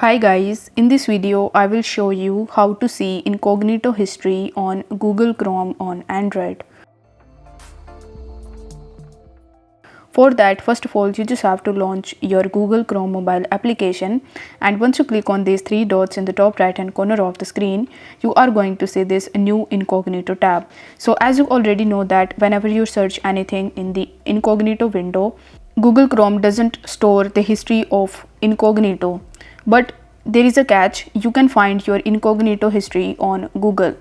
Hi guys, in this video I will show you how to see incognito history on Google Chrome on Android. For that, first of all, you just have to launch your Google Chrome mobile application, and once you click on these three dots in the top right hand corner of the screen, you are going to see this new incognito tab. So as you already know that whenever you search anything in the incognito window, Google Chrome doesn't store the history of incognito. But there is a catch, you can find your incognito history on Google.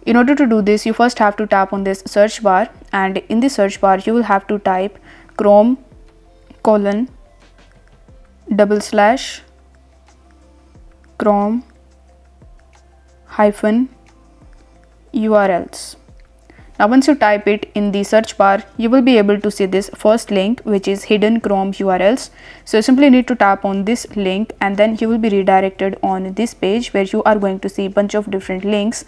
In order to do this, you first have to tap on this search bar, and in the search bar you will have to type Chrome /Chrome -URLs. Now once you type it in the search bar, you will be able to see this first link, which is hidden Chrome URLs. So you simply need to tap on this link, and then you will be redirected on this page where you are going to see a bunch of different links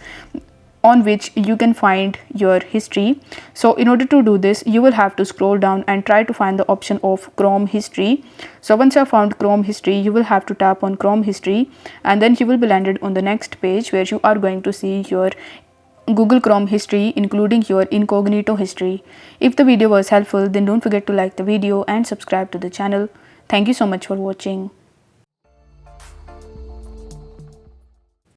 on which you can find your history. So in order to do this, you will have to scroll down and try to find the option of Chrome history. So once you have found Chrome history, you will have to tap on Chrome history, and then you will be landed on the next page where you are going to see your Google Chrome history, including your incognito history. If the video was helpful, then don't forget to like the video and subscribe to the channel. Thank you so much for watching.